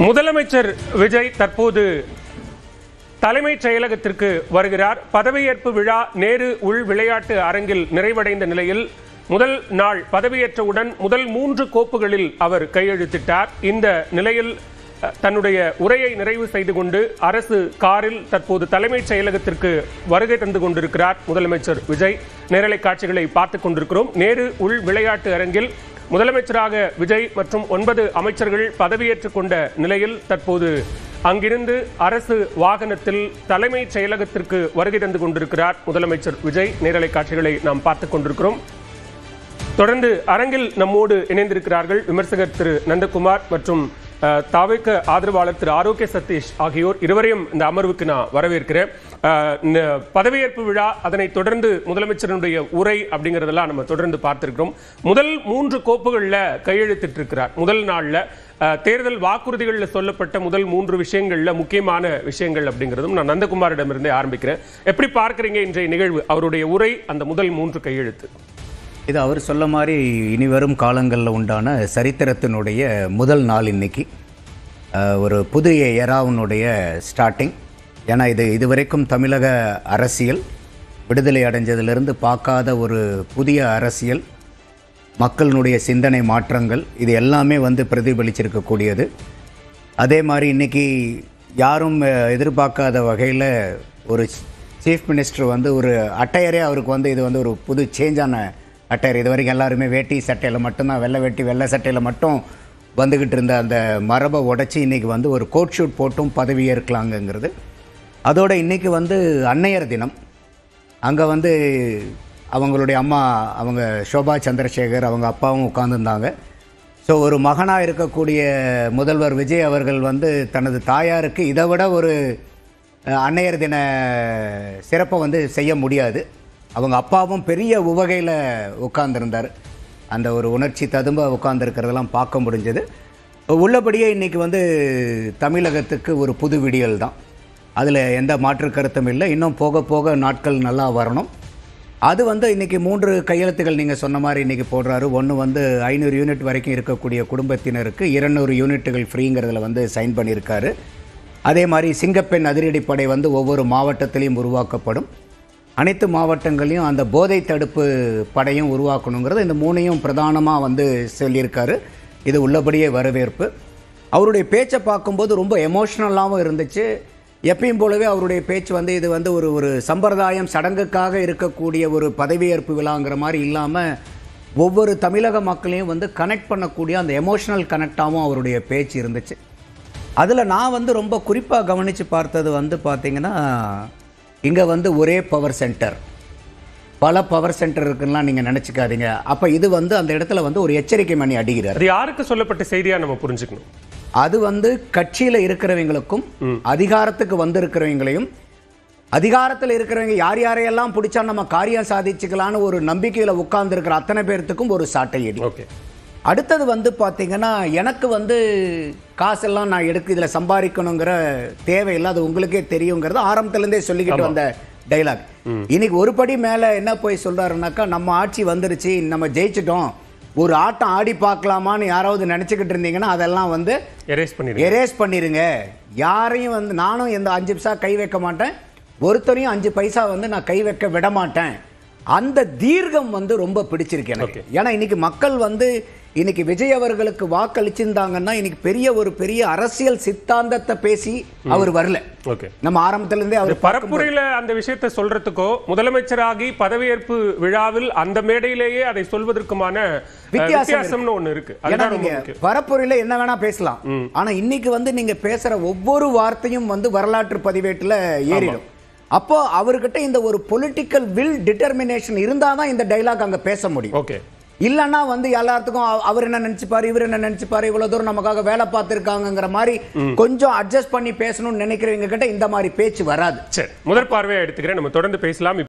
முதலமைச்சர் விஜய் தற்போது தலைமைச் செயலகத்திற்கு வருகிறார். பதவியேற்பு விழா நேரு உள் விளையாட்டு அரங்கில் நிறைவடைந்த நிலையில் முதல் நாள் பதவியேற்றவுடன் முதல் 3 கோப்புகளில் அவர் கையெழுத்திட்டார். இந்த நிலையில் தன்னுடைய உரையை நிறைவு செய்து கொண்டு அரசு காரில் தற்போது தலைமைச் செயலகத்திற்கு வருகை தந்து கொண்டிருக்கிறார் முதலமைச்சர் விஜய். நேரலை காட்சிகளை பார்த்துக் கொண்டிருக்கிறோம். நேரு உள் விளையாட்டு அரங்கில் முதலமைச்சராக விஜய் மற்றும் 9 அமைச்சர்கள் பதவியேற்றுக் கொண்ட நிலையில் தற்போது அங்கிருந்து அரசு வாகனத்தில் தலைமைச் செயலகத்திற்கு வருகை தந்து கொண்டிருக்கிறார் முதலமைச்சர் விஜய். நேரலை காட்சிகளை நாம் பார்த்துக் கொண்டிருக்கிறோம். தொடர்ந்து அரங்கில் நம்மோடு இணைந்திருக்கிறார்கள் விமர்சகர் திரு நந்தகுமார் மற்றும் தாவேக ஆதரவாளர் திரு ஆரோக்கிய சதீஷ் ஆகியோர். இருவரையும் இந்த அமர்வுக்கு நான் வரவேற்கிறேன். பதவியேற்பு விழா, அதனை தொடர்ந்து முதலமைச்சருடைய உரை அப்படிங்கிறதெல்லாம் நம்ம தொடர்ந்து பார்த்திருக்கிறோம். முதல் 3 கோப்புகளில் கையெழுத்திட்டு இருக்கிறார். முதல் நாளில் தேர்தல் வாக்குறுதிகளில் சொல்லப்பட்ட முதல் 3 விஷயங்கள்ல முக்கியமான விஷயங்கள் அப்படிங்கிறதும் நான் நந்தகுமாரிடமிருந்தே ஆரம்பிக்கிறேன். எப்படி பார்க்குறீங்க இன்றைய நிகழ்வு, அவருடைய உரை, அந்த முதல் 3 கையெழுத்து? இது அவர் சொல்ல மாதிரி இனி வரும் காலங்களில் உண்டான சரித்திரத்தினுடைய முதல் நாள் இன்னைக்கு. ஒரு புதிய எராவுனுடைய ஸ்டார்டிங். ஏன்னா இதுவரைக்கும் தமிழக அரசியல் விடுதலை அடைஞ்சதிலிருந்து பார்க்காத ஒரு புதிய அரசியல், மக்களினுடைய சிந்தனை மாற்றங்கள், இது எல்லாமே பிரதிபலிச்சிருக்கக்கூடியது. அதே மாதிரி இன்றைக்கி யாரும் எதிர்பார்க்காத வகையில் ஒரு சீஃப் மினிஸ்டர் ஒரு அட்டையரே அவருக்கு இது ஒரு புது சேஞ்சான அட்டையர். இது வரைக்கும் எல்லாருமே வேட்டி சட்டையில் மட்டும்தான், வெள்ளை வேட்டி வெள்ளை சட்டையில் மட்டும் வந்துக்கிட்டு இருந்த அந்த மரபை உடைச்சி இன்றைக்கி ஒரு கோட் ஷூட் போட்டும் பதவி ஏற்கலாங்கிறது. அதோடு இன்றைக்கி அன்னையர் தினம். அங்கே அவங்களுடைய அம்மா, அவங்க சோபா சந்திரசேகர், அவங்க அப்பாவும் உட்கார்ந்துருந்தாங்க. ஸோ ஒரு மகனாக இருக்கக்கூடிய முதல்வர் விஜய் அவர்கள் தனது தாயாருக்கு இதை விட ஒரு அன்னையர் தின சிறப்பை செய்ய முடியாது. அவங்க அப்பாவும் பெரிய உவகையில் உட்கார்ந்துருந்தார். அந்த ஒரு உணர்ச்சி ததும்ப உட்கார்ந்துருக்கிறதெல்லாம் பார்க்க முடிஞ்சது. உள்ளபடியே இன்றைக்கி தமிழகத்துக்கு ஒரு புது விடியல் தான். அதில் எந்த மாற்று கருத்தும் இல்லை. இன்னும் போக போக நாட்கள் நல்லா வரணும். அது இன்றைக்கி 3 கையெழுத்துகள் நீங்கள் சொன்ன மாதிரி இன்றைக்கி போடுறாரு. ஒன்று 500 யூனிட் வரைக்கும் இருக்கக்கூடிய குடும்பத்தினருக்கு 200 யூனிட்டுகள் ஃப்ரீங்கிறதுல சைன் பண்ணியிருக்காரு. அதே மாதிரி சிங்கப்பெண் அதிரடிப்படை ஒவ்வொரு மாவட்டத்திலையும் உருவாக்கப்படும். அனைத்து மாவட்டங்களையும் அந்த போதை தடுப்பு படையும் உருவாக்கணுங்கிறது, இந்த 3ஐயும் பிரதானமாக சொல்லியிருக்காரு. இது உள்ளபடியே வரவேற்பு. அவருடைய பேச்சை பார்க்கும்போது ரொம்ப எமோஷ்னலாகவும் இருந்துச்சு. எப்பயும் போலவே அவருடைய பேச்சு இது ஒரு சம்பிரதாயம் சடங்குக்காக இருக்கக்கூடிய ஒரு பதவியேற்பு விழாங்கிற மாதிரி இல்லாமல் ஒவ்வொரு தமிழக மக்களையும் கனெக்ட் பண்ணக்கூடிய அந்த எமோஷ்னல் கனெக்டாகவும் அவருடைய பேச்சு இருந்துச்சு. அதில் நான் ரொம்ப குறிப்பாக கவனித்து பார்த்தது பார்த்திங்கன்னா, இங்கே ஒரே பவர் சென்டர், பல பவர் சென்டர் இருக்குன்னா நீங்கள் நினச்சிக்காதீங்க. அப்போ இது அந்த இடத்துல ஒரு எச்சரிக்கை மணி அடிக்கிறார். அது யாருக்கு சொல்லப்பட்ட செய்தியாக நம்ம புரிஞ்சுக்கணும்? அது கட்சியில் இருக்கிறவங்களுக்கும் அதிகாரத்துக்கு இருக்கிறவங்களையும், அதிகாரத்தில் இருக்கிறவங்க யார் யாரையெல்லாம் பிடிச்சா நம்ம காரியம் சாதிச்சுக்கலான்னு ஒரு நம்பிக்கையில் உட்கார்ந்துருக்கிற அத்தனை பேர்த்துக்கும் ஒரு சாட்டையடி. ஓகே. அடுத்தது பார்த்தீங்கன்னா, எனக்கு காசெல்லாம் நான் இதில் சம்பாதிக்கணுங்கிற தேவையில்லை, அது உங்களுக்கே தெரியுங்கிறது ஆரம்பத்துலேருந்தே சொல்லிக்கிட்டு வந்த டைலாக். இன்னைக்கு ஒரு படி மேலே என்ன போய் சொல்கிறாருனாக்கா, நம்ம ஆட்சி வந்துருச்சு, நம்ம ஜெயிச்சிட்டோம், ஒரு ஆட்டம் ஆடி பார்க்கலாமான்னு யாராவது நினச்சிக்கிட்டு இருந்தீங்கன்னா அதெல்லாம் எரேஸ் பண்ணிடுங்க. யாரையும் நானும் எந்த 5 பைசா கை வைக்க மாட்டேன், ஒருத்தரையும் 5 பைசா நான் கை வைக்க விட மாட்டேன். அந்த தீர்க்கம் ரொம்ப பிடிச்சிருக்கு எனக்கு. ஏன்னா இன்னைக்கு மக்கள் இன்னைக்கு விஜய் அவர்களுக்கு வாக்களிச்சிருந்தாங்கன்னா இன்னைக்கு பெரிய அரசியல் சித்தாந்தத்தை பேசி அவர் வரல. நம்ம ஆரம்பத்திலிருந்தே அவர் பரப்புரையில அந்த விஷயத்தை சொல்றதுக்கோ, முதலமைச்சராகி பதவியேற்பு விழாவில் அந்த மேடையிலேயே அதை சொல்வதற்குமான வித்தியாசம்னு ஒண்ணு இருக்கு. பரப்புரையில என்ன வேணா பேசலாம், ஆனா இன்னைக்கு நீங்க பேசுற ஒவ்வொரு வார்த்தையும் வரலாற்று பதிவேட்டுல ஏறிடும். அப்போ அவர்கிட்ட இந்த ஒரு பொலிட்டிக்கல் வில் டிட்டர்மினேஷன் இருந்தாதான் இந்த டைலாக் அங்க பேச முடியும். ஓகே. இல்லன்னா எல்லாத்துக்கும் அவர் என்ன நினைச்சுப்பாரு, இவர் என்ன நினைச்சுப்பாரு, இவ்வளவு தூரம் நமக்காக வேலை பார்த்திருக்காங்கிற மாதிரி கொஞ்சம் அட்ஜஸ்ட் பண்ணி பேசணும்னு நினைக்கிறவங்க கிட்ட இந்த மாதிரி பேச்சு வராது. சரி, முதற் பார்வையை எடுத்துக்கிறேன். நம்ம தொடர்ந்து பேசலாம்.